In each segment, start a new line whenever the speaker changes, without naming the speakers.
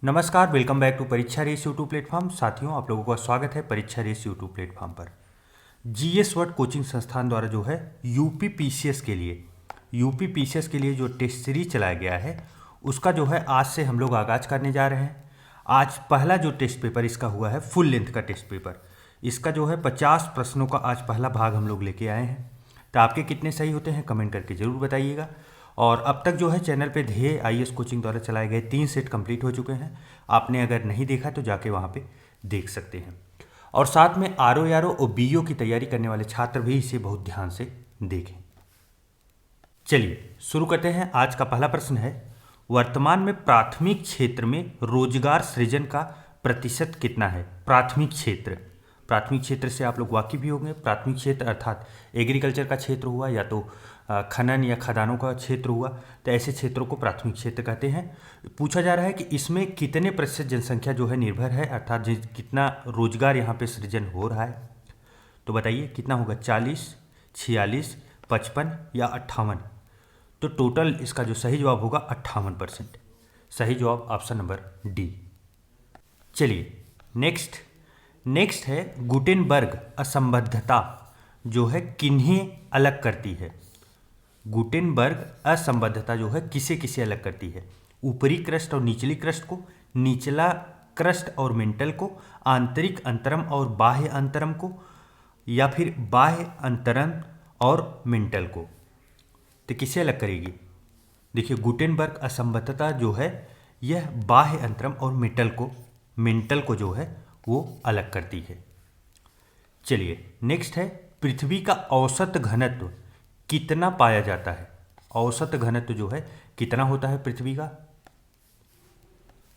नमस्कार, welcome back to परीक्षा race YouTube platform. साथियों, आप लोगों का स्वागत है परीक्षा रेस यूट्यूब प्लेटफॉर्म पर। जीएस वर्ड कोचिंग संस्थान द्वारा जो है यूपी पीसीएस के लिए जो टेस्ट सीरीज चलाया गया है उसका जो है आज से हम लोग आगाज करने जा रहे हैं। आज पहला जो टेस्ट पेपर इसका हुआ है फुल लेंथ का टेस्ट पेपर। इसका जो है 50 प्रश्नों का आज पहला भाग हम लोग लेके आए हैं। तो आपके कितने सही होते हैं कमेंट करके ज़रूर बताइएगा। और अब तक जो है चैनल पे ध्येय आईएएस कोचिंग द्वारा चलाए गए 3 सेट कंप्लीट हो चुके हैं। आपने अगर नहीं देखा तो जाके वहाँ पे देख सकते हैं। और साथ में आरओ और बीओ की तैयारी करने वाले छात्र भी इसे बहुत ध्यान से देखें। चलिए शुरू करते हैं। आज का पहला प्रश्न है, वर्तमान में प्राथमिक क्षेत्र में रोजगार सृजन का प्रतिशत कितना है? प्राथमिक क्षेत्र से आप लोग वाकिफ भी होंगे। प्राथमिक क्षेत्र अर्थात एग्रीकल्चर का क्षेत्र हुआ या तो खनन या खदानों का क्षेत्र हुआ, तो ऐसे क्षेत्रों को प्राथमिक क्षेत्र कहते हैं। पूछा जा रहा है कि इसमें कितने प्रतिशत जनसंख्या जो है निर्भर है, अर्थात कितना रोजगार यहाँ पे सृजन हो रहा है। तो बताइए कितना होगा, 40, 46, 55 या 58? तो टोटल इसका जो सही जवाब होगा 58%। सही जवाब ऑप्शन नंबर डी। चलिए नेक्स्ट है, गुटेनबर्ग असंबद्धता जो है किन्हें अलग करती है? गुटेनबर्ग असंबद्धता जो है किसे किसे अलग करती है? ऊपरी क्रस्ट और निचली क्रस्ट को, निचला क्रस्ट और मेंटल को, आंतरिक अंतरम और बाह्य अंतरम को, या फिर बाह्य अंतरम और मेंटल को? तो किसे अलग करेगी? देखिए, गुटेनबर्ग असंबद्धता जो है यह बाह्य अंतरम और मेंटल को जो है वो अलग करती है। चलिए नेक्स्ट है, पृथ्वी का औसत घनत्व कितना पाया जाता है? औसत घनत्व जो है कितना होता है पृथ्वी का?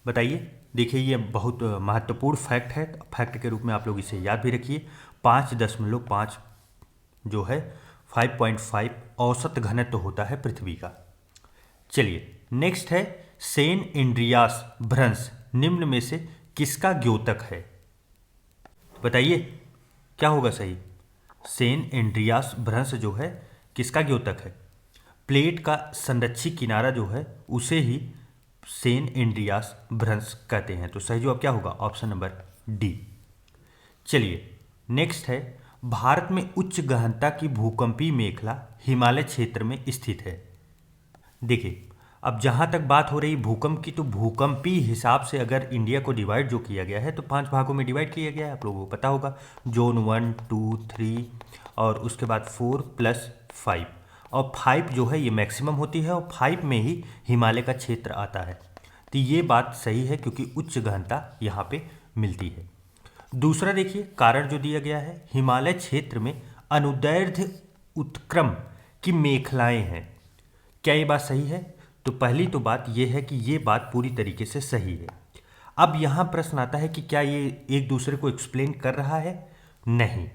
बताइए। देखिए, ये बहुत महत्वपूर्ण फैक्ट है। फैक्ट के रूप में आप लोग इसे याद भी रखिए। 5.5 जो है 5.5 औसत घनत्व होता है पृथ्वी का। चलिए नेक्स्ट है, सेन एंड्रियास भ्रंश निम्न में से किसका द्योतक है? बताइए क्या होगा सही? सेन एंड्रियास भ्रंश जो है किसका द्योतक है? प्लेट का संरक्षी किनारा जो है उसे ही सेन एंड्रियास भ्रंश कहते हैं। तो सही जवाब क्या होगा? Option number D. चलिए नेक्स्ट है, भारत में उच्च गहनता की भूकंपीय मेखला हिमालय क्षेत्र में स्थित है। देखिए, अब जहाँ तक बात हो रही भूकंप की, तो भूकंपीय हिसाब से अगर इंडिया को डिवाइड जो किया गया है तो 5 भागों में डिवाइड किया गया है। आप लोगों को पता होगा, जोन 1, 2, 3 और उसके बाद 4 + 5। और 5 जो है ये मैक्सिमम होती है और 5 में ही हिमालय का क्षेत्र आता है। तो ये बात सही है क्योंकि उच्च गहनता यहाँ पे मिलती है। दूसरा देखिए, कारण जो दिया गया है, हिमालय क्षेत्र में अनुदैर्ध्य उत्क्रम की मेखलाएं हैं। क्या ये बात सही है? तो पहली तो बात ये है कि ये बात पूरी तरीके से सही है। अब यहाँ प्रश्न आता है कि क्या ये एक दूसरे को एक्सप्लेन कर रहा है? नहीं।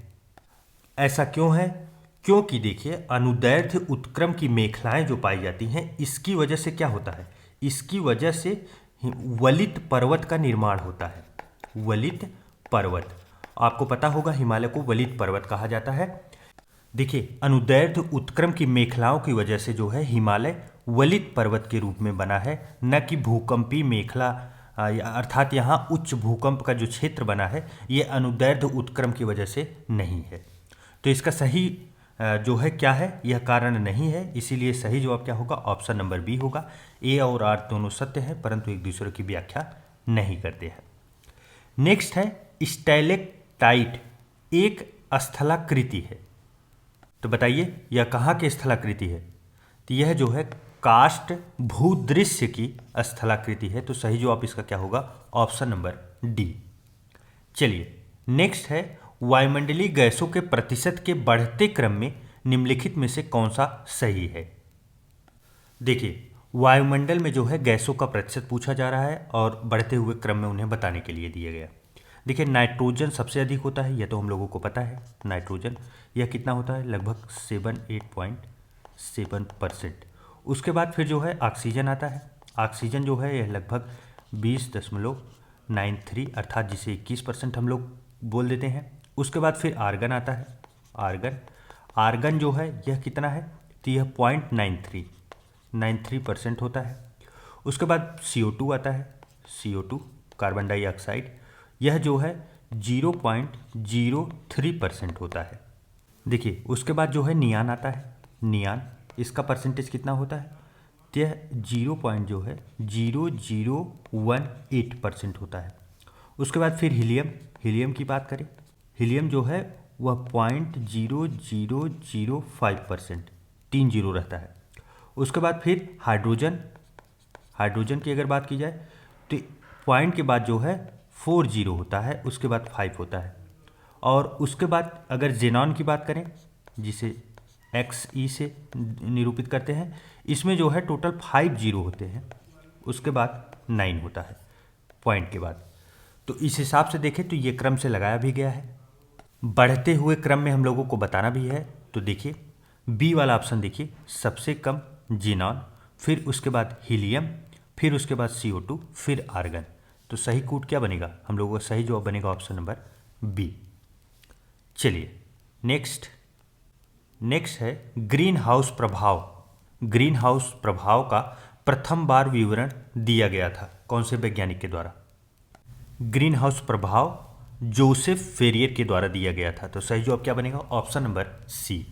ऐसा क्यों है? क्योंकि देखिए, अनुदैर्ध्य उत्क्रम की मेखलाएं जो पाई जाती हैं इसकी वजह से क्या होता है? इसकी वजह से वलित पर्वत का निर्माण होता है। वलित पर्वत, आपको पता होगा हिमालय को वलित पर्वत कहा जाता है। देखिए, अनुदैर्ध्य उत्क्रम की मेखलाओं की वजह से जो है हिमालय वलित पर्वत के रूप में बना है, न कि भूकंपीय मेखला, अर्थात यहाँ उच्च भूकंप का जो क्षेत्र बना है ये अनुदैर्ध्य उत्क्रम की वजह से नहीं है। तो इसका सही जो है क्या है? यह कारण नहीं है, इसीलिए सही जवाब क्या होगा? ऑप्शन नंबर बी होगा। ए और आर दोनों सत्य हैं परंतु एक दूसरे की व्याख्या नहीं करते हैं। नेक्स्ट है, स्टैलेक्टाइट एक स्थलाकृति है। तो बताइए यह कहाँ की स्थलाकृति है? तो यह जो है काष्ठ भूदृश्य की स्थलाकृति है। तो सही जवाब इसका क्या होगा? Option number D. चलिए नेक्स्ट है, वायुमंडलीय गैसों के प्रतिशत के बढ़ते क्रम में निम्नलिखित में से कौन सा सही है? देखिए, वायुमंडल में जो है गैसों का प्रतिशत पूछा जा रहा है और बढ़ते हुए क्रम में उन्हें बताने के लिए दिया गया। देखिए, नाइट्रोजन सबसे अधिक होता है, यह तो हम लोगों को पता है। नाइट्रोजन यह कितना होता है? लगभग 78.7%। उसके बाद फिर जो है ऑक्सीजन आता है। ऑक्सीजन जो है यह लगभग 20.93 अर्थात जिसे 21% हम लोग बोल देते हैं। उसके बाद फिर आर्गन आता है। आर्गन जो है यह कितना है? तो यह 0.93% होता है। उसके बाद CO2 आता है। CO2 कार्बन डाइऑक्साइड, यह जो है 0.03% होता है। देखिए उसके बाद जो है नियान आता है। नियान, इसका परसेंटेज कितना होता है? तो यह 0.0018% होता है। उसके बाद फिर हीलियम, हीलियम की बात करें, हीलियम जो है वह 0.0005%, 3 जीरो रहता है। उसके बाद फिर हाइड्रोजन, हाइड्रोजन की अगर बात की जाए तो पॉइंट के बाद जो है 4 जीरो होता है, उसके बाद 5 होता है। और उसके बाद अगर जेनॉन की बात करें, जिसे XE से निरूपित करते हैं, इसमें जो है टोटल 5 जीरो होते हैं, उसके बाद 9 होता है पॉइंट के बाद। तो इस हिसाब से देखें तो ये क्रम से लगाया भी गया है। बढ़ते हुए क्रम में हम लोगों को बताना भी है। तो देखिए बी वाला ऑप्शन देखिए, सबसे कम जीनॉन, फिर उसके बाद हीलियम, फिर उसके बाद CO2, फिर आर्गन। तो सही कूट क्या बनेगा? हम लोगों का सही जवाब बनेगा ऑप्शन नंबर बी। चलिए नेक्स्ट है ग्रीन हाउस प्रभाव। ग्रीन हाउस प्रभाव का प्रथम बार विवरण दिया गया था कौन से वैज्ञानिक के द्वारा? ग्रीन हाउस प्रभाव जोसेफ फेरियर के द्वारा दिया गया था। तो सही जवाब क्या बनेगा? Option number C.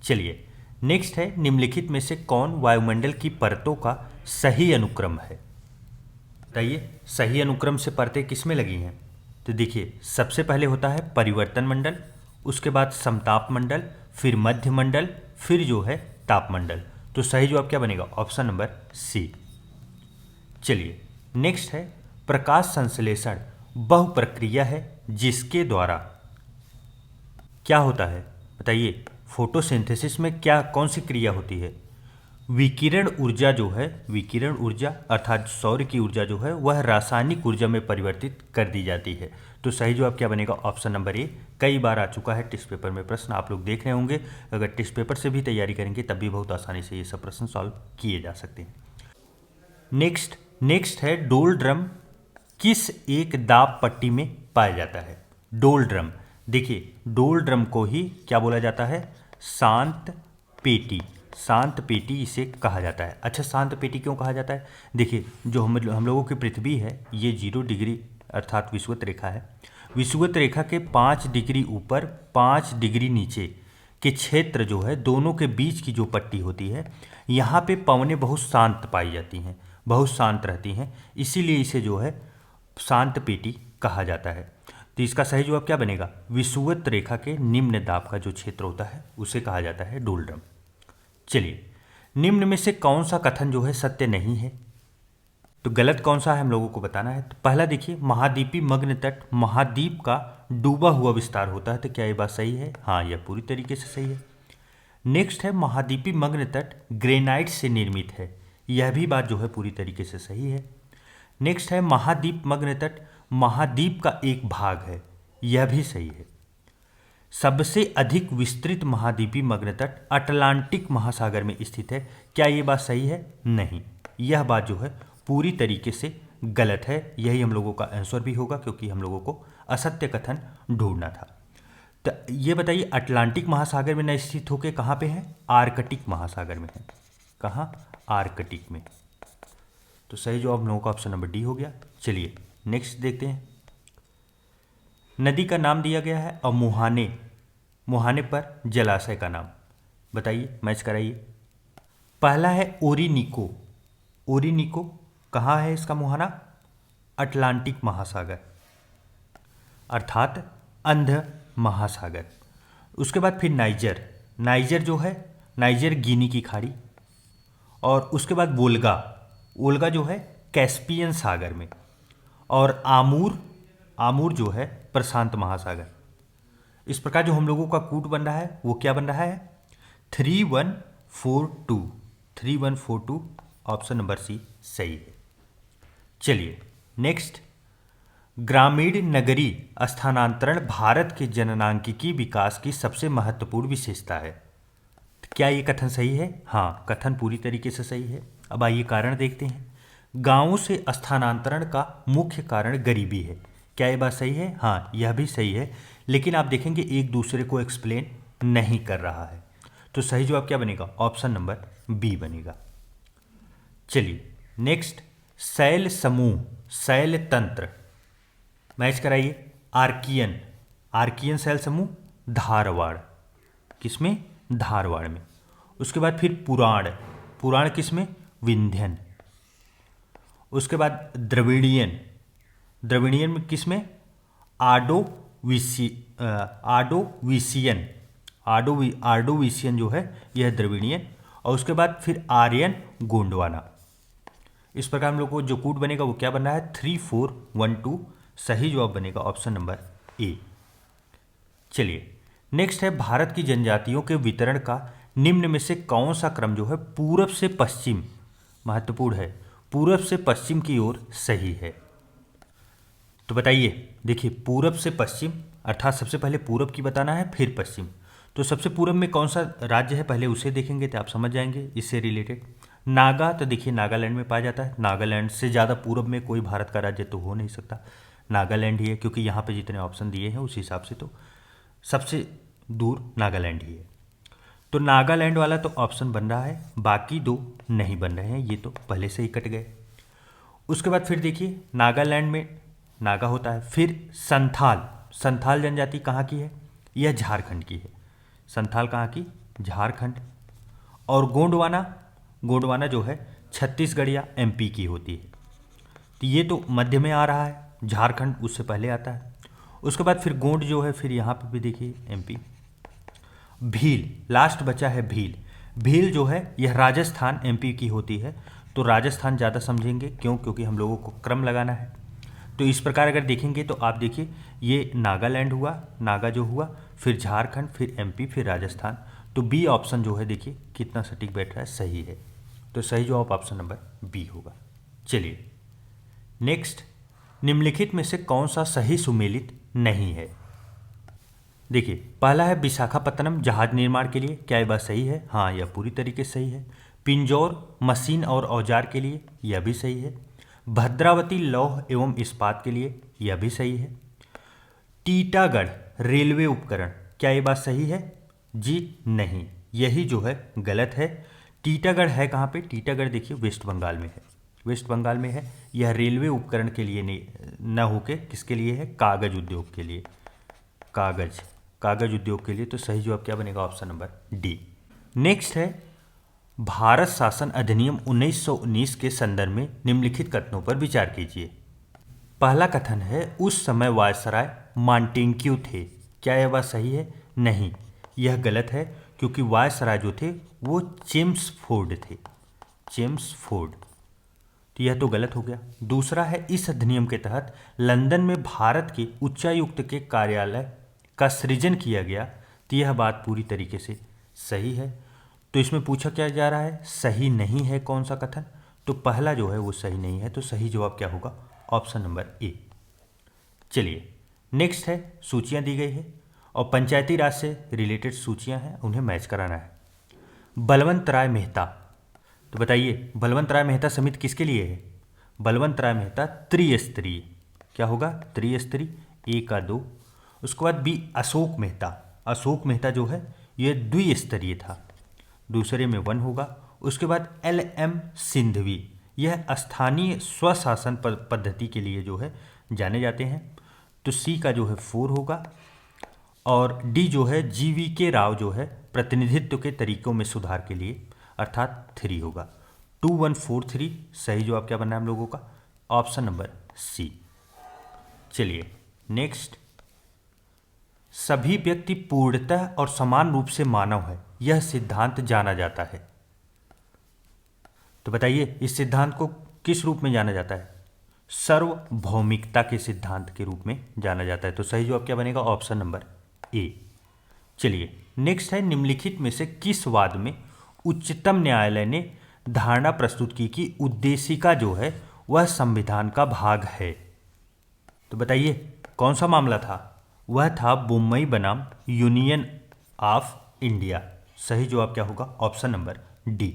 चलिए नेक्स्ट है निम्नलिखित में से कौन वायुमंडल की परतों का सही अनुक्रम है? बताइए सही अनुक्रम से परतें किस में लगी हैं? तो देखिए सबसे पहले होता है परिवर्तन मंडल, उसके बाद समताप मंडल, फिर मध्य मंडल, फिर जो है तापमंडल। तो सही जवाब क्या बनेगा? Option number C. चलिए नेक्स्ट है प्रकाश संश्लेषण बहु प्रक्रिया है जिसके द्वारा क्या होता है? बताइए फोटोसिंथेसिस में क्या कौन सी क्रिया होती है? विकिरण ऊर्जा जो है, विकिरण ऊर्जा अर्थात सौर की ऊर्जा जो है वह रासायनिक ऊर्जा में परिवर्तित कर दी जाती है। तो सही जवाब क्या बनेगा? Option number A. कई बार आ चुका है टेस्ट पेपर में प्रश्न, आप लोग देख रहे होंगे। अगर टेस्ट पेपर से भी तैयारी करेंगे तब भी बहुत आसानी से ये सब प्रश्न सॉल्व किए जा सकते हैं। नेक्स्ट है डोल ड्रम किस एक दाब पट्टी में पाया जाता है? डोल ड्रम, देखिए डोल ड्रम को ही क्या बोला जाता है? शांत पेटी। शांत पेटी इसे कहा जाता है। अच्छा शांत पेटी क्यों कहा जाता है? देखिए जो हम लोगों की पृथ्वी है ये 0 डिग्री अर्थात विषुवत रेखा है। विषुवत रेखा के 5 डिग्री ऊपर 5 डिग्री नीचे के क्षेत्र जो है दोनों के बीच की जो पट्टी होती है, यहाँ पे पवनें बहुत शांत पाई जाती हैं, बहुत शांत रहती हैं, इसीलिए इसे जो है शांत पेटी कहा जाता है। तो इसका सही जवाब क्या बनेगा? विषुवत रेखा के निम्न दाब का जो क्षेत्र होता है उसे कहा जाता है डोल ड्रम। चलिए निम्न में से कौन सा कथन जो है सत्य नहीं है? तो गलत कौन सा है हम लोगों को बताना है। तो पहला देखिए महाद्वीपीय मग्न तट महाद्वीप का डूबा हुआ विस्तार होता है। तो क्या ये बात सही है? हाँ यह पूरी तरीके से सही है। नेक्स्ट है महाद्वीपीय मग्न तट ग्रेनाइट से निर्मित है। यह भी बात जो है पूरी तरीके से सही है। नेक्स्ट है महाद्वीप मग्न तट महाद्वीप का एक भाग है। यह भी सही है। सबसे अधिक विस्तृत महाद्वीपीय मग्न तट अटलांटिक महासागर में स्थित है। क्या ये बात सही है? नहीं, यह बात जो है पूरी तरीके से गलत है। यही हम लोगों का आंसर भी होगा क्योंकि हम लोगों को असत्य कथन ढूंढना था। तो ये बताइए अटलांटिक महासागर में न स्थित होकर कहाँ पे है? आर्कटिक महासागर में है। कहाँ? आर्कटिक में। तो सही जवाब हम लोगों का ऑप्शन नंबर डी हो गया। चलिए नेक्स्ट देखते हैं। नदी का नाम दिया गया है और मुहाने पर जलाशय का नाम बताइए, मैच कराइए। पहला है ओरिनिको। ओरिनिको कहाँ है इसका मुहाना? अटलांटिक महासागर अर्थात अंध महासागर। उसके बाद फिर नाइजर जो है नाइजर गिनी की खाड़ी। और उसके बाद वोल्गा जो है कैस्पियन सागर में। और आमूर जो है प्रशांत महासागर। इस प्रकार जो हम लोगों का कूट बन रहा है वो क्या बन रहा है? 3142 ऑप्शन नंबर सी सही है। चलिए नेक्स्ट, ग्रामीण नगरी स्थानांतरण भारत के जननांकिकी विकास की सबसे महत्वपूर्ण विशेषता है। क्या ये कथन सही है? हाँ, कथन पूरी तरीके से सही है। अब आइए कारण देखते हैं। गांवों से स्थानांतरण का मुख्य कारण गरीबी है। क्या ये बात सही है? हाँ, यह भी सही है, लेकिन आप देखेंगे एक दूसरे को एक्सप्लेन नहीं कर रहा है। तो सही जवाब क्या बनेगा? ऑप्शन नंबर बी बनेगा। चलिए नेक्स्ट, शैल समूह शैल तंत्र, मैच कराइए। आर्कियन, आर्कियन शैल समूह धारवाड़, किसमें? धारवाड़ में। उसके बाद फिर पुराण, पुराण किसमें? विंध्यन। उसके बाद द्रविड़ियन, द्रविड़ियन में किसमें? आर्डोविसियन, आर्डोविसियन जो है यह द्रविड़ियन। और उसके बाद फिर आर्यन गोंडवाना। इस प्रकार हम लोग को जो कूट बनेगा वो क्या बन रहा है? 3412। सही जवाब बनेगा ऑप्शन नंबर ए। चलिए नेक्स्ट है, भारत की जनजातियों के वितरण का निम्न में से कौन सा क्रम जो है पूरब से पश्चिम, महत्वपूर्ण है, पूरब से पश्चिम की ओर सही है? तो बताइए। देखिए पूरब से पश्चिम अर्थात सबसे पहले पूरब की बताना है फिर पश्चिम। तो सबसे पूरब में कौन सा राज्य है पहले उसे देखेंगे तो आप समझ जाएंगे इससे रिलेटेड। नागा, तो देखिए नागालैंड में पाया जाता है। नागालैंड से ज़्यादा पूरब में कोई भारत का राज्य तो हो नहीं सकता, नागालैंड ही है, क्योंकि यहाँ पे जितने ऑप्शन दिए हैं उस हिसाब से तो सबसे दूर नागालैंड ही है। तो नागालैंड वाला तो ऑप्शन बन रहा है, बाकी दो नहीं बन रहे हैं, ये तो पहले से ही कट गए। उसके बाद फिर देखिए नागालैंड में नागा होता है। फिर संथाल, संथाल जनजाति कहाँ की है? यह झारखंड की है। संथाल कहाँ की? झारखंड। और गोंडवाना, गोंडवाना जो है छत्तीसगढ़ या एमपी की होती है। तो ये तो मध्य में आ रहा है, झारखंड उससे पहले आता है। उसके बाद फिर गोंड जो है फिर यहाँ पे भी देखिए एमपी। भील, लास्ट बचा है भील। भील जो है यह राजस्थान एमपी की होती है। तो राजस्थान ज़्यादा समझेंगे, क्यों? क्योंकि हम लोगों को क्रम लगाना है। तो इस प्रकार अगर देखेंगे तो आप देखिए ये नागालैंड हुआ, नागा जो हुआ, फिर झारखंड, फिर एमपी, फिर राजस्थान। तो बी ऑप्शन जो है देखिए कितना सटीक बैठ रहा है, सही है। तो सही जवाब ऑप्शन नंबर बी होगा। चलिए नेक्स्ट, निम्नलिखित में से कौन सा सही सुमेलित नहीं है? देखिए पहला है विशाखापत्तनम जहाज निर्माण के लिए, क्या ये बात सही है? हाँ, यह पूरी तरीके से सही है। पिंजौर मशीन और औजार के लिए, यह भी सही है। भद्रावती लौह एवं इस्पात के लिए, यह भी सही है। टीटागढ़ रेलवे उपकरण, क्या ये बात सही है? जी नहीं, यही जो है गलत है। टीटागढ़ है कहाँ पे? टीटागढ़ देखिए वेस्ट बंगाल में है, वेस्ट बंगाल में है। यह रेलवे उपकरण के लिए नहीं, न होके किसके लिए है? कागज उद्योग के लिए, कागज उद्योग के लिए। तो सही जवाब क्या बनेगा? Option number D. नेक्स्ट है, भारत शासन अधिनियम 1919 के संदर्भ में निम्नलिखित कथनों पर विचार कीजिए। पहला कथन है उस समय वायसराय मॉन्टेग्यू थे, क्या यह बात सही है? नहीं, यह गलत है, क्योंकि वायसराय जो थे वो चेम्सफोर्ड थे, चेम्सफोर्ड। तो यह तो गलत हो गया। दूसरा है इस अधिनियम के तहत लंदन में भारत के उच्चायुक्त के कार्यालय का सृजन किया गया, तो यह बात पूरी तरीके से सही है। तो इसमें पूछा क्या जा रहा है? सही नहीं है कौन सा कथन? तो पहला जो है वो सही नहीं है। तो सही जवाब क्या होगा? Option number A. चलिए नेक्स्ट है, सूचियां दी गई है और पंचायती राज से रिलेटेड सूचियां हैं, उन्हें मैच कराना है। बलवंत राय मेहता, तो बताइए बलवंत राय मेहता समिति किसके लिए है? बलवंत राय मेहता त्रिस्तरीय, क्या होगा? त्रिस्तरीय, ए का 2। उसके बाद बी अशोक मेहता, अशोक मेहता जो है ये द्विस्तरीय था, दूसरे में 1 होगा। उसके बाद LM सिंधवी, यह स्थानीय स्वशासन पद्धति के लिए जो है जाने जाते हैं, तो सी का जो है 4 होगा। और डी जो है GVK राव जो है प्रतिनिधित्व के तरीकों में सुधार के लिए, अर्थात 3 होगा। 2143 सही जवाब क्या बनना है हम लोगों का? Option number C. चलिए नेक्स्ट, सभी व्यक्ति पूर्णतः और समान रूप से मानव है, यह सिद्धांत जाना जाता है। तो बताइए इस सिद्धांत को किस रूप में जाना जाता है? सार्वभौमिकता के सिद्धांत के रूप में जाना जाता है। तो सही जवाब क्या बनेगा? Option number A. चलिए नेक्स्ट है, निम्नलिखित में से किस वाद में उच्चतम न्यायालय ने धारणा प्रस्तुत की कि उद्देशिका जो है वह संविधान का भाग है? तो बताइए कौन सा मामला था? वह था मुंबई बनाम यूनियन ऑफ इंडिया। सही जवाब क्या होगा? Option number D.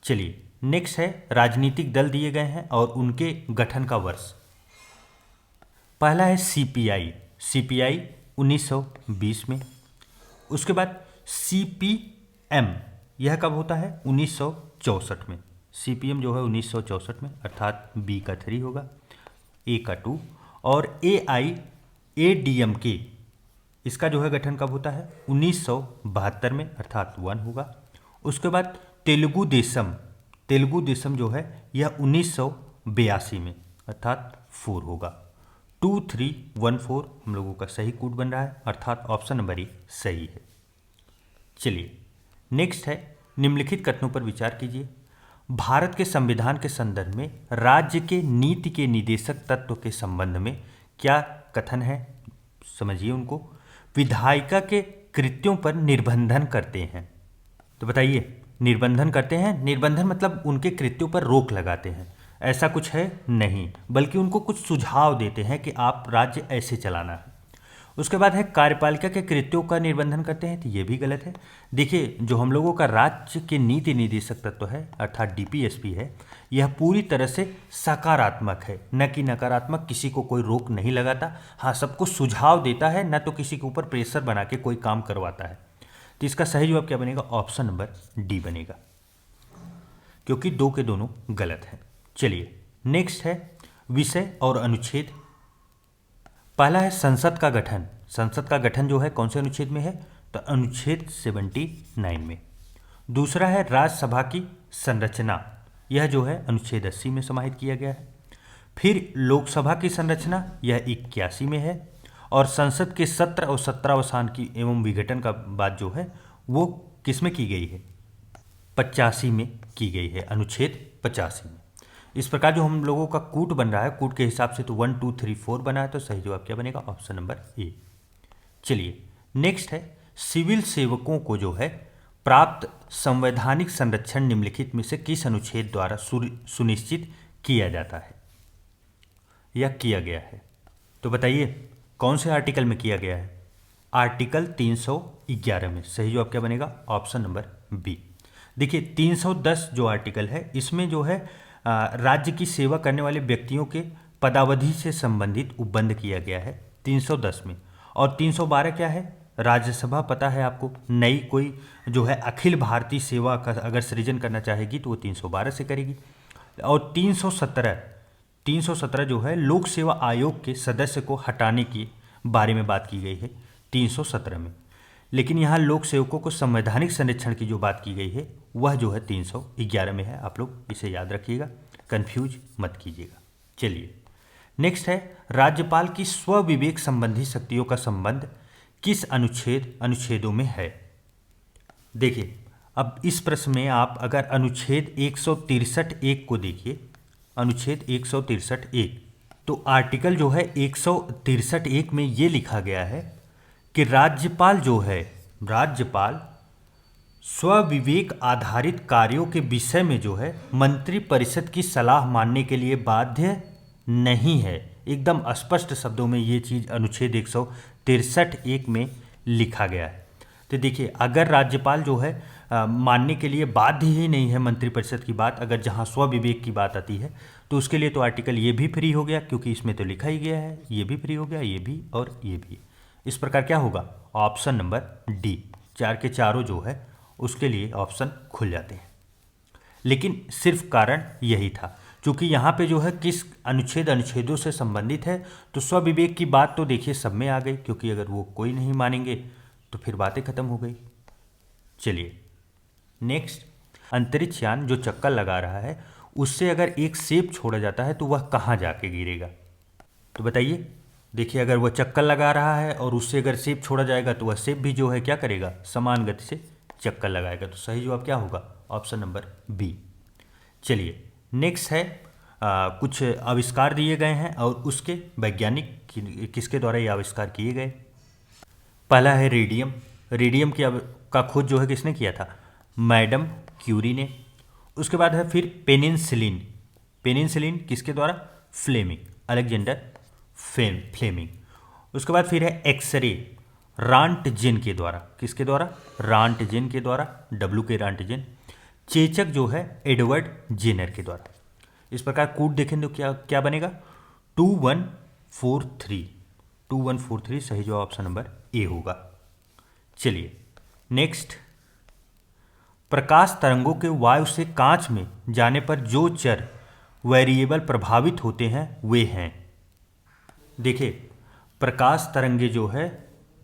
चलिए नेक्स्ट है, राजनीतिक दल दिए गए हैं और उनके गठन का वर्ष। पहला है CPI, CPI 1920 में। उसके बाद CPM, यह कब होता है? 1964 में। CPM जो है 1964 में, अर्थात बी का 3 होगा। ए का 2, और AIADMK इसका जो है गठन कब होता है 1972 में, अर्थात 1 होगा। उसके बाद तेलुगु देशम जो है यह 1982 में, अर्थात 4 होगा। 2314 हम लोगों का सही कोड बन रहा है, अर्थात ऑप्शन नंबर ए सही है। चलिए नेक्स्ट है, निम्नलिखित कथनों पर विचार कीजिए। भारत के संविधान के संदर्भ में राज्य के नीति के निदेशक तत्व के संबंध में क्या कथन है, समझिए उनको। विधायिका के कृत्यों पर निर्बंधन करते हैं, तो बताइए निर्बंधन करते हैं, निर्बंधन मतलब उनके कृत्यों पर रोक लगाते हैं, ऐसा कुछ है नहीं, बल्कि उनको कुछ सुझाव देते हैं कि आप राज्य ऐसे चलाना है। उसके बाद है कार्यपालिका के कृत्यों का निर्बंधन करते हैं, तो ये भी गलत है। देखिए जो हम लोगों का राज्य के नीति निदेशक तत्व है, अर्थात DPSP है, यह पूरी तरह से सकारात्मक है, न कि नकारात्मक। किसी को कोई रोक नहीं लगाता, हाँ सबको सुझाव देता है, न तो किसी के ऊपर प्रेशर बना के कोई काम करवाता है। तो इसका सही जवाब क्या बनेगा, ऑप्शन नंबर डी बनेगा, क्योंकि दो के दोनों गलत हैं। चलिए नेक्स्ट है विषय और अनुच्छेद। पहला है संसद का गठन। संसद का गठन जो है कौन से अनुच्छेद में है, तो अनुच्छेद 79 में। दूसरा है राज्यसभा की संरचना, यह जो है अनुच्छेद 80 में समाहित किया गया है। फिर लोकसभा की संरचना, यह 81 में है। और संसद के सत्र और सत्रावसान की एवं विघटन का बात जो है वो किस में की गई है, 85 में की गई है, अनुच्छेद 85 में। इस प्रकार जो हम लोगों का कूट बन रहा है, कूट के हिसाब से तो 1 2 3 4 बना है, तो सही जवाब क्या बनेगा, ऑप्शन नंबर ए। चलिए नेक्स्ट है सिविल सेवकों को जो है प्राप्त संवैधानिक संरक्षण निम्नलिखित में से किस अनुच्छेद द्वारा सुनिश्चित किया जाता है या किया गया है, तो बताइए कौन से आर्टिकल में किया गया है, आर्टिकल 311 में। सही जवाब क्या बनेगा, ऑप्शन नंबर बी। देखिए 310 जो आर्टिकल है इसमें जो है राज्य की सेवा करने वाले व्यक्तियों के पदावधि से संबंधित उपबंध किया गया है 310 में। और 312 क्या है, राज्यसभा पता है आपको, नई कोई जो है अखिल भारतीय सेवा का अगर सृजन करना चाहेगी तो वो 312 से करेगी। और 317 जो है लोक सेवा आयोग के सदस्य को हटाने के बारे में बात की गई है 317 में। लेकिन यहाँ लोक सेवकों को संवैधानिक संरक्षण की जो बात की गई है वह जो है 311 में है। आप लोग इसे याद रखिएगा, कंफ्यूज मत कीजिएगा। चलिए नेक्स्ट है राज्यपाल की स्वविवेक संबंधी शक्तियों का संबंध किस अनुच्छेदों में है। देखिए अब इस प्रश्न में आप अगर अनुच्छेद 163(1) को देखिए, अनुच्छेद 163(1), तो आर्टिकल जो है 163(1) में ये लिखा गया है कि राज्यपाल जो है, राज्यपाल स्वविवेक आधारित कार्यों के विषय में जो है मंत्रिपरिषद की सलाह मानने के लिए बाध्य नहीं है। एकदम स्पष्ट शब्दों में ये चीज़ अनुच्छेद 163(1) में लिखा गया है। तो देखिए अगर राज्यपाल जो है मानने के लिए बाध्य ही नहीं है मंत्रिपरिषद की बात, अगर जहाँ स्वविवेक की बात आती है तो उसके लिए तो आर्टिकल ये भी फ्री हो गया, क्योंकि इसमें तो लिखा ही गया है, ये भी फ्री हो गया, ये भी और ये भी। इस प्रकार क्या होगा, ऑप्शन नंबर डी, 4 के चारों जो है उसके लिए ऑप्शन खुल जाते हैं। लेकिन सिर्फ कारण यही था, क्योंकि यहाँ पे जो है किस अनुच्छेदों से संबंधित है, तो स्वविवेक की बात तो देखिए सब में आ गई, क्योंकि अगर वो कोई नहीं मानेंगे तो फिर बातें खत्म हो गई। चलिए नेक्स्ट, अंतरिक्ष यान जो चक्कर लगा रहा है उससे अगर एक सेब छोड़ा जाता है तो वह कहाँ जाके गिरेगा, तो बताइए। देखिए अगर वह चक्कर लगा रहा है और उससे अगर सेब छोड़ा जाएगा तो वह सेब भी जो है क्या करेगा, समान गति से चक्कर लगाएगा। तो सही जवाब क्या होगा, ऑप्शन नंबर बी। चलिए नेक्स्ट है कुछ आविष्कार दिए गए हैं और उसके वैज्ञानिक किसके द्वारा ये आविष्कार किए गए। पहला है रेडियम। रेडियम का खोज जो है किसने किया था, मैडम क्यूरी ने। उसके बाद है फिर पेनिसिलिन। पेनिसिलिन किसके द्वारा, फ्लेमिंग, अलेक्जेंडर फ्लेमिंग। उसके बाद फिर है एक्सरे, रांटजेन के द्वारा। किसके द्वारा, रांटजेन के द्वारा, डब्ल्यू के रांटजेन। चेचक जो है एडवर्ड जेनर के द्वारा। इस प्रकार कूट देखें तो क्या क्या बनेगा, 2143। 2143 सही जवाब ऑप्शन नंबर ए होगा। चलिए नेक्स्ट, प्रकाश तरंगों के वायु से कांच में जाने पर जो चर वेरिएबल प्रभावित होते हैं वे हैं। देखिए, प्रकाश तरंगे जो है,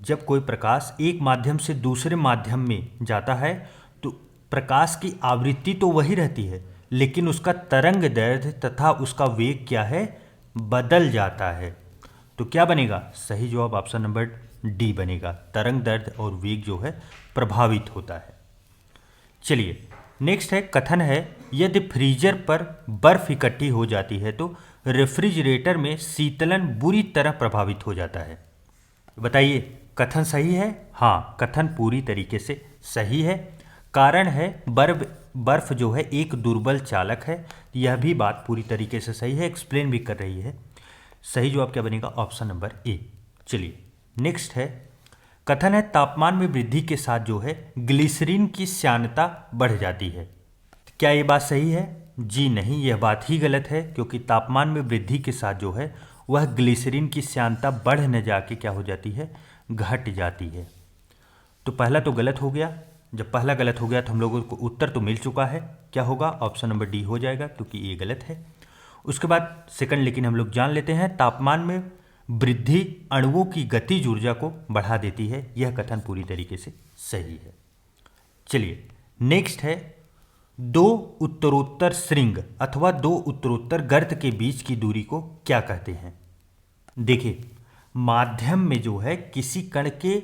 जब कोई प्रकाश एक माध्यम से दूसरे माध्यम में जाता है तो प्रकाश की आवृत्ति तो वही रहती है, लेकिन उसका तरंग दैर्ध्य तथा उसका वेग क्या है, बदल जाता है। तो क्या बनेगा? सही जवाब ऑप्शन नंबर डी बनेगा। तरंग दैर्ध्य और वेग जो है प्रभावित होता है। चलिए, नेक्स्ट है, कथन है यदि फ्रीजर पर बर्फ इकट्ठी हो जाती है तो रेफ्रिजरेटर में शीतलन बुरी तरह प्रभावित हो जाता है। बताइए, कथन सही है? हाँ, कथन पूरी तरीके से सही है। कारण है बर्फ जो है एक दुर्बल चालक है। यह भी बात पूरी तरीके से सही है, एक्सप्लेन भी कर रही है। सही जवाब क्या बनेगा? Option number A. चलिए, नेक्स्ट है, कथन है तापमान में वृद्धि के साथ जो है ग्लिसरीन की श्यानता बढ़ जाती है। क्या ये बात सही है? जी नहीं, यह बात ही गलत है, क्योंकि तापमान में वृद्धि के साथ जो है वह ग्लिसरीन की श्यानता बढ़ न जाके क्या हो जाती है, घट जाती है। तो पहला तो गलत हो गया। जब पहला गलत हो गया तो हम लोगों को उत्तर तो मिल चुका है, क्या होगा? ऑप्शन नंबर डी हो जाएगा, क्योंकि ये गलत है। उसके बाद सेकंड लेकिन हम लोग जान लेते हैं, तापमान में वृद्धि अणुओं की गतिज ऊर्जा को बढ़ा देती है। यह कथन पूरी तरीके से सही है। चलिए, नेक्स्ट है, दो उत्तरोत्तर श्रृंग अथवा दो उत्तरोत्तर गर्त के बीच की दूरी को क्या कहते हैं? देखिए, माध्यम में जो है किसी कण के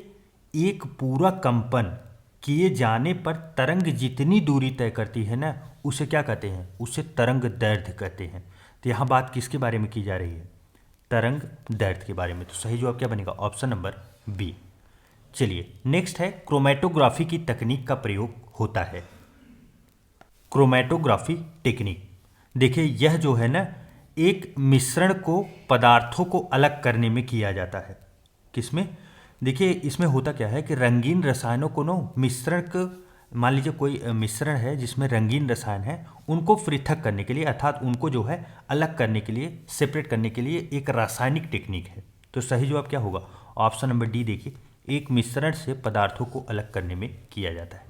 एक पूरा कंपन किए जाने पर तरंग जितनी दूरी तय करती है ना, उसे क्या कहते हैं? उसे तरंग दैर्ध्य कहते हैं। तो यहाँ बात किसके बारे में की जा रही है? तरंग दैर्ध्य के बारे में। तो सही जवाब क्या बनेगा? Option number B. चलिए, नेक्स्ट है, क्रोमेटोग्राफी की तकनीक का प्रयोग होता है। क्रोमेटोग्राफी टेक्निक, देखिए यह जो है ना, एक मिश्रण को पदार्थों को अलग करने में किया जाता है। किसमें? देखिए, इसमें होता क्या है कि रंगीन रसायनों को नो मिश्रण को, मान लीजिए कोई मिश्रण है जिसमें रंगीन रसायन है, उनको पृथक करने के लिए, अर्थात उनको जो है अलग करने के लिए, सेपरेट करने के लिए एक रासायनिक टेक्निक है। तो सही जवाब क्या होगा? Option number D. देखिए, एक मिश्रण से पदार्थों को अलग करने में किया जाता है।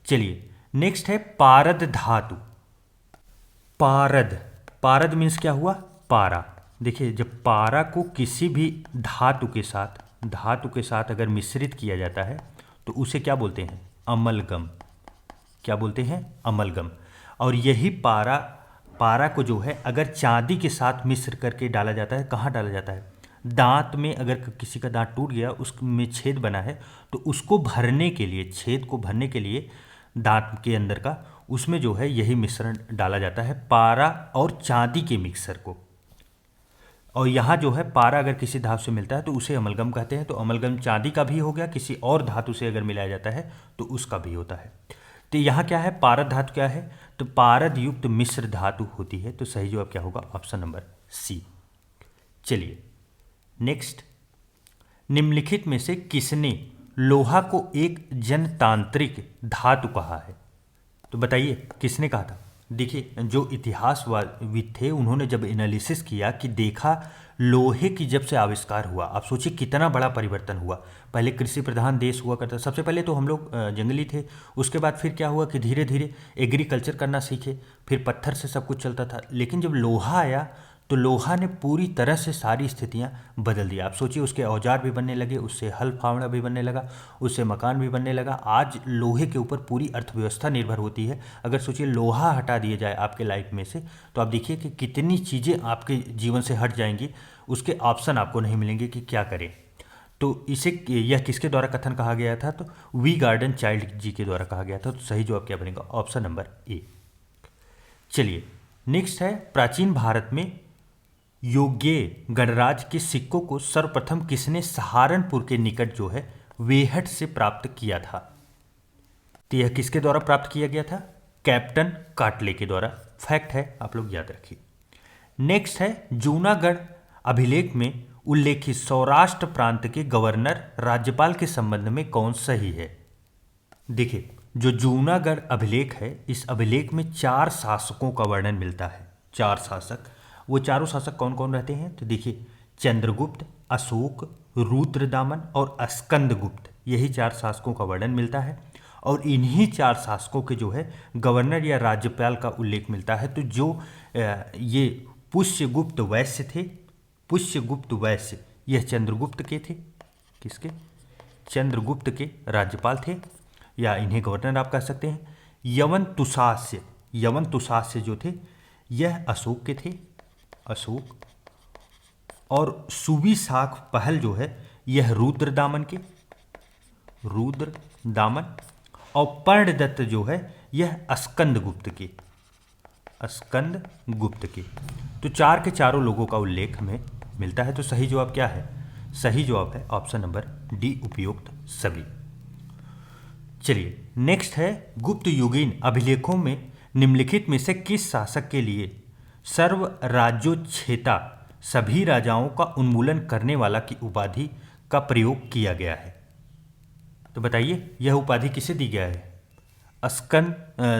चलिए, नेक्स्ट है, पारद धातु। पारद, पारद मीन्स क्या हुआ? पारा। देखिए, जब पारा को किसी भी धातु के साथ अगर मिश्रित किया जाता है तो उसे क्या बोलते हैं? अमलगम। क्या बोलते हैं? अमलगम। और यही पारा को जो है अगर चांदी के साथ मिश्र करके डाला जाता है, कहाँ डाला जाता है? दांत में। अगर किसी का दांत टूट गया, उसमें छेद बना है, तो उसको भरने के लिए, छेद को भरने के लिए दांत के अंदर का, उसमें जो है यही मिश्रण डाला जाता है, पारा और चांदी के मिक्सर को। और यहाँ जो है पारा अगर किसी धातु से मिलता है तो उसे अमलगम कहते हैं। तो अमलगम चांदी का भी हो गया, किसी और धातु से अगर मिलाया जाता है तो उसका भी होता है। तो यहाँ क्या है? पारद धातु क्या है? तो पारद युक्त मिश्र धातु होती है। तो सही जवाब क्या होगा? Option number C. चलिए, नेक्स्ट, निम्नलिखित में से किसने लोहा को एक जनतांत्रिक धातु कहा है? तो बताइए, किसने कहा था? देखिए, जो इतिहासविद थे उन्होंने जब एनालिसिस किया कि देखा लोहे की जब से आविष्कार हुआ, आप सोचिए कितना बड़ा परिवर्तन हुआ। पहले कृषि प्रधान देश हुआ करता, सबसे पहले तो हम लोग जंगली थे। उसके बाद फिर क्या हुआ कि धीरे धीरे एग्रीकल्चर करना सीखे, फिर पत्थर से सब कुछ चलता था। लेकिन जब लोहा आया तो लोहा ने पूरी तरह से सारी स्थितियां बदल दी। आप सोचिए, उसके औजार भी बनने लगे, उससे हल फावड़ा भी बनने लगा, उससे मकान भी बनने लगा। आज लोहे के ऊपर पूरी अर्थव्यवस्था निर्भर होती है। अगर सोचिए लोहा हटा दिया जाए आपके लाइफ में से, तो आप देखिए कि कितनी चीज़ें आपके जीवन से हट जाएंगी, उसके ऑप्शन आपको नहीं मिलेंगे कि क्या करें। तो इसे, यह किसके द्वारा कथन कहा गया था? तो वी गार्डन चाइल्ड जी के द्वारा कहा गया था। तो सही जवाब क्या बनेगा? Option number A. चलिए, नेक्स्ट है, प्राचीन भारत में योग्य गणराज्य के सिक्कों को सर्वप्रथम किसने सहारनपुर के निकट जो है वेहट से प्राप्त किया था? तो यह किसके द्वारा प्राप्त किया गया था? कैप्टन काटले के द्वारा। फैक्ट है, आप लोग याद रखिए। नेक्स्ट है, जूनागढ़ अभिलेख में उल्लेखित सौराष्ट्र प्रांत के गवर्नर राज्यपाल के संबंध में कौन सही है? देखिए, जो जूनागढ़ अभिलेख है, इस अभिलेख में 4 शासकों का वर्णन मिलता है। 4 शासक, वो चारों शासक कौन कौन रहते हैं? तो देखिए, चंद्रगुप्त, अशोक, रुद्रदामन और स्कंदगुप्त, यही 4 शासकों का वर्णन मिलता है। और इन्हीं 4 शासकों के जो है गवर्नर या राज्यपाल का उल्लेख मिलता है। तो जो ये पुष्यगुप्त वैश्य थे, पुष्यगुप्त वैश्य, यह चंद्रगुप्त के थे। किसके? चंद्रगुप्त के राज्यपाल थे, या इन्हें गवर्नर आप कह सकते हैं। यवनतुशास्य, यवनतुशास्य जो थे यह अशोक के थे, अशोक। और सुविशाख पहल जो है यह रुद्रदामन के, रुद्रदामन। और पर्णदत्त जो है यह स्कंदगुप्त के, स्कंदगुप्त के। तो चार के चारों लोगों का उल्लेख हमें मिलता है। तो सही जवाब क्या है? सही जवाब है ऑप्शन नंबर डी, उपयुक्त सभी। चलिए नेक्स्ट है, गुप्त युगीन अभिलेखों में निम्नलिखित में से किस शासक के लिए सर्व राज्योच्छेता, सभी राजाओं का उन्मूलन करने वाला की उपाधि का प्रयोग किया गया है? तो बताइए यह उपाधि किसे दी गया है?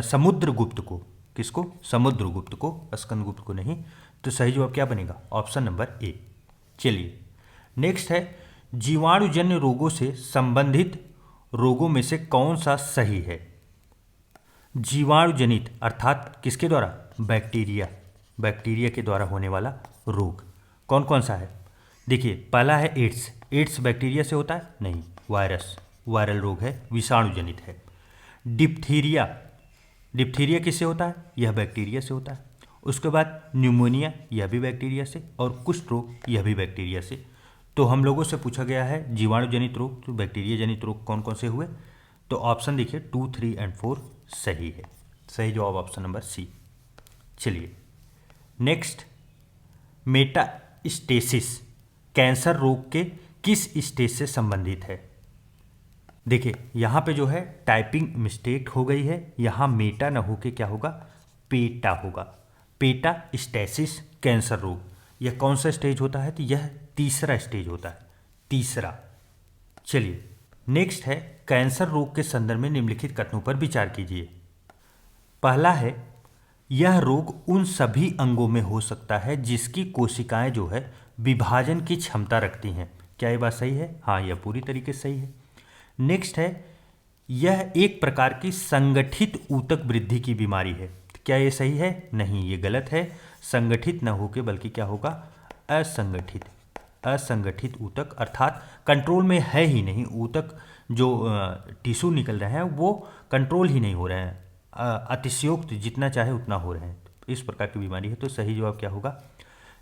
समुद्रगुप्त को। किसको? समुद्रगुप्त को, स्कंदगुप्त को नहीं। तो सही जवाब क्या बनेगा? Option number A. चलिए नेक्स्ट है, जीवाणुजन्य रोगों से संबंधित रोगों में से कौन सा सही है? जीवाणुजनित अर्थात किसके द्वारा? बैक्टीरिया, बैक्टीरिया के द्वारा होने वाला रोग कौन कौन सा है? देखिए पहला है एड्स, एड्स बैक्टीरिया से होता है? नहीं, वायरस, वायरल रोग है, विषाणुजनित है। डिप्थीरिया, डिप्थीरिया किससे होता है? यह बैक्टीरिया से होता है। उसके बाद न्यूमोनिया, यह भी बैक्टीरिया से। और कुष्ठ रोग, यह भी बैक्टीरिया से। तो हम लोगों से पूछा गया है जीवाणुजनित रोग, तो बैक्टीरिया जनित रोग कौन कौन से हुए? तो ऑप्शन देखिए 2, 3 एंड 4 सही है। सही जवाब ऑप्शन नंबर सी। चलिए नेक्स्ट, मेटास्टेसिस कैंसर रोग के किस स्टेज से संबंधित है? देखिए यहाँ पे जो है टाइपिंग मिस्टेक हो गई है, यहाँ मेटा न होके क्या होगा? पेटा होगा। पेटास्टेसिस कैंसर रोग, यह कौन सा स्टेज होता है? तो यह तीसरा स्टेज होता है, तीसरा। चलिए नेक्स्ट है, कैंसर रोग के संदर्भ में निम्नलिखित कथनों पर विचार कीजिए। पहला है, यह रोग उन सभी अंगों में हो सकता है जिसकी कोशिकाएं जो है विभाजन की क्षमता रखती हैं। क्या ये बात सही है? हाँ, यह पूरी तरीके से सही है। नेक्स्ट है, यह एक प्रकार की संगठित ऊतक वृद्धि की बीमारी है। क्या ये सही है? नहीं, ये गलत है। संगठित न होकर बल्कि क्या होगा? असंगठित, असंगठित ऊतक, अर्थात कंट्रोल में है ही नहीं। ऊतक जो टिश्यू निकल रहे हैं वो कंट्रोल ही नहीं हो रहे हैं, अतिशयोक्त जितना चाहे उतना हो रहे हैं। इस प्रकार की बीमारी है। तो सही जवाब क्या होगा?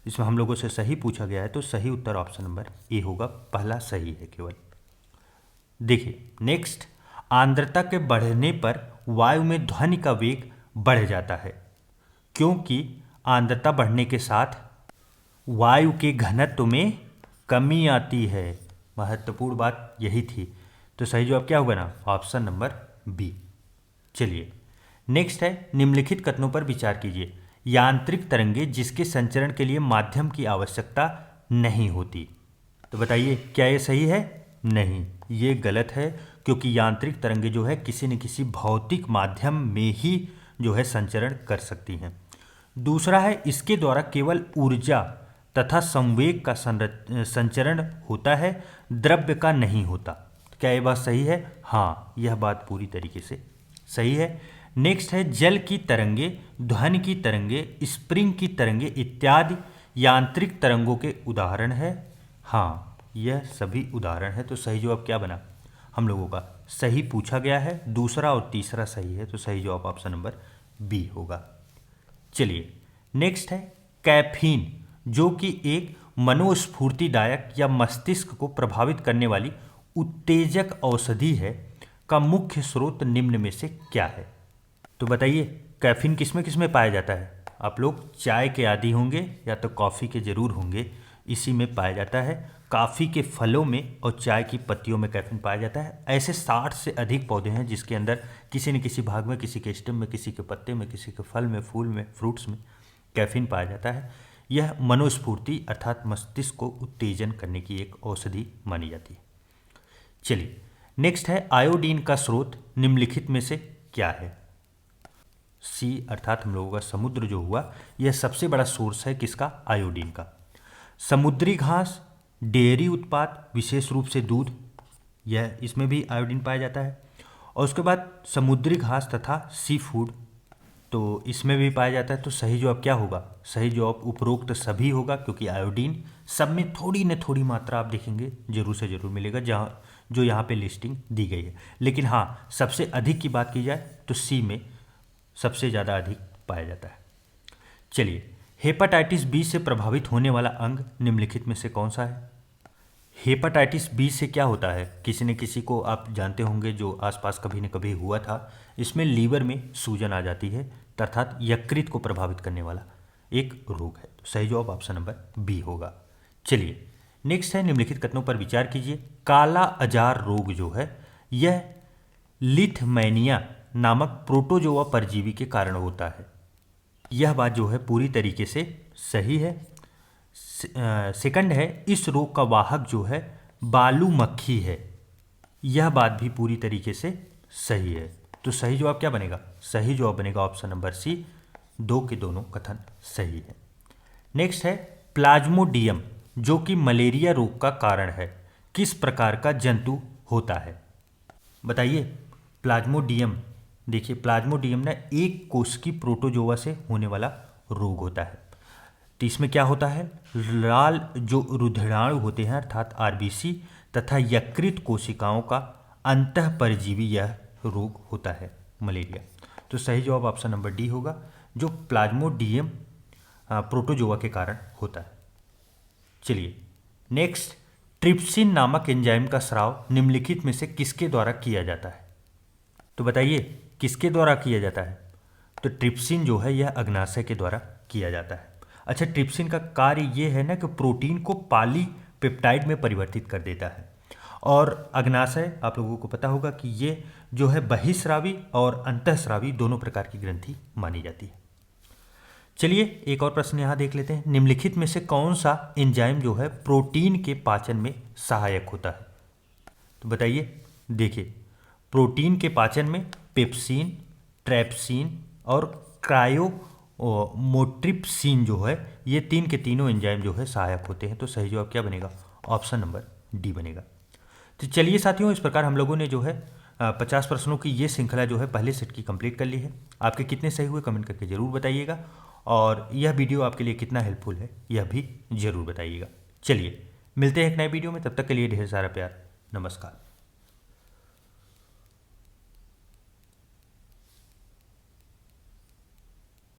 इसमें हम लोगों से सही पूछा गया है तो सही उत्तर ऑप्शन नंबर ए होगा, पहला सही है केवल। देखिए नेक्स्ट, आर्द्रता के बढ़ने पर वायु में ध्वनि का वेग बढ़ जाता है क्योंकि आर्द्रता बढ़ने के साथ वायु के घनत्व में कमी आती है। महत्वपूर्ण बात यही थी। तो सही जवाब क्या होगा ना? Option number B. चलिए नेक्स्ट है, निम्नलिखित कथनों पर विचार कीजिए। यांत्रिक तरंगे जिसके संचरण के लिए माध्यम की आवश्यकता नहीं होती। तो बताइए क्या ये सही है? नहीं, ये गलत है, क्योंकि यांत्रिक तरंगे जो है किसी न किसी भौतिक माध्यम में ही जो है संचरण कर सकती हैं। दूसरा है, इसके द्वारा केवल ऊर्जा तथा संवेग का संचरण होता है, द्रव्य का नहीं होता। क्या ये बात सही है? हाँ, यह बात पूरी तरीके से सही है। नेक्स्ट है, जल की तरंगे, ध्वनि की तरंगे, स्प्रिंग की तरंगे इत्यादि यांत्रिक तरंगों के उदाहरण है। हाँ, यह सभी उदाहरण है। तो सही जवाब क्या बना? हम लोगों का सही पूछा गया है, दूसरा और तीसरा सही है। तो सही जवाब ऑप्शन नंबर बी होगा। चलिए नेक्स्ट है, कैफीन जो कि एक मनोस्फूर्तिदायक या मस्तिष्क को प्रभावित करने वाली उत्तेजक औषधि है, का मुख्य स्रोत निम्न में से क्या है? तो बताइए कैफीन किसमें किसमें पाया जाता है? आप लोग चाय के आदी होंगे या तो कॉफ़ी के जरूर होंगे, इसी में पाया जाता है। कॉफ़ी के फलों में और चाय की पत्तियों में कैफीन पाया जाता है। ऐसे 60 से अधिक पौधे हैं जिसके अंदर किसी न किसी भाग में, किसी के स्टेम में, किसी के पत्ते में, किसी के फल में, फूल में, फ्रूट्स में कैफीन पाया जाता है। यह मनोस्फूर्ति अर्थात मस्तिष्क को उत्तेजन करने की एक औषधि मानी जाती है। चलिए नेक्स्ट है, आयोडीन का स्रोत निम्नलिखित में से क्या है? सी अर्थात हम लोगों का समुद्र जो हुआ यह सबसे बड़ा सोर्स है किसका? आयोडीन का। समुद्री घास, डेयरी उत्पाद विशेष रूप से दूध, यह इसमें भी आयोडीन पाया जाता है। और उसके बाद समुद्री घास तथा सी फूड, तो इसमें भी पाया जाता है। तो सही जवाब क्या होगा? सही जवाब उपरोक्त सभी होगा, क्योंकि आयोडीन सब में थोड़ी न थोड़ी मात्रा आप देखेंगे जरूर से जरूर मिलेगा, जहाँ जो यहाँ पे लिस्टिंग दी गई है। लेकिन हाँ, सबसे अधिक की बात की जाए तो सी में सबसे ज़्यादा अधिक पाया जाता है। चलिए, हेपाटाइटिस बी से प्रभावित होने वाला अंग निम्नलिखित में से कौन सा है? हेपाटाइटिस बी से क्या होता है? किसी न किसी को आप जानते होंगे जो आसपास कभी न कभी हुआ था। इसमें लीवर में सूजन आ जाती है, अर्थात यकृत को प्रभावित करने वाला एक रोग है। तो सही जवाब ऑप्शन नंबर बी होगा। चलिए, नेक्स्ट है, निम्नलिखित कथनों पर विचार कीजिए। काला अजार रोग जो है यह लिथमैनिया नामक प्रोटोजोआ परजीवी के कारण होता है। यह बात जो है पूरी तरीके से सही है। सेकंड है, इस रोग का वाहक जो है बालू मक्खी है। यह बात भी पूरी तरीके से सही है। तो सही जवाब क्या बनेगा? सही जवाब बनेगा ऑप्शन नंबर सी। दो के दोनों कथन सही है। नेक्स्ट है, प्लाज्मोडियम जो कि मलेरिया रोग का कारण है, किस प्रकार का जंतु होता है? बताइए। प्लाज्मोडियम, देखिए प्लाज्मोडियम ना एक कोशिकी प्रोटोजोआ से होने वाला रोग होता है। तो इसमें क्या होता है? लाल जो रुधिराणु होते हैं अर्थात आरबीसी तथा यकृत कोशिकाओं का अंतः परजीवी यह रोग होता है, मलेरिया। तो सही जवाब ऑप्शन नंबर डी होगा, जो प्लाज्मोडियम प्रोटोजोआ के कारण होता है। चलिए, नेक्स्ट, ट्रिप्सिन नामक एंजाइम का स्राव निम्नलिखित में से किसके द्वारा किया जाता है? तो बताइए, किसके द्वारा किया जाता है? तो ट्रिप्सिन जो है यह अग्नाशय के द्वारा किया जाता है। अच्छा, ट्रिप्सिन का कार्य ये है ना कि प्रोटीन को पॉलीपेप्टाइड में परिवर्तित कर देता है। और अग्नाशय आप लोगों को पता होगा कि ये जो है बहिस्रावी और अंतःस्रावी दोनों प्रकार की ग्रंथि मानी जाती है। चलिए, एक और प्रश्न यहाँ देख लेते हैं। निम्नलिखित में से कौन सा एंजाइम जो है प्रोटीन के पाचन में सहायक होता है? तो बताइए। देखिए, प्रोटीन के पाचन में पेप्सिन, ट्रैप्सिन और क्रायोमोट्रिप्सिन जो है ये तीन के तीनों एंजाइम जो है सहायक होते हैं। तो सही जवाब क्या बनेगा? ऑप्शन नंबर डी बनेगा। तो चलिए साथियों, इस प्रकार हम लोगों ने जो है 50 प्रश्नों की ये श्रृंखला जो है पहले सेट की कंप्लीट कर ली है। आपके कितने सही हुए कमेंट करके ज़रूर बताइएगा, और यह वीडियो आपके लिए कितना हेल्पफुल है यह भी ज़रूर बताइएगा। चलिए, मिलते हैं एक नए वीडियो में, तब तक के लिए ढेर सारा प्यार। नमस्कार।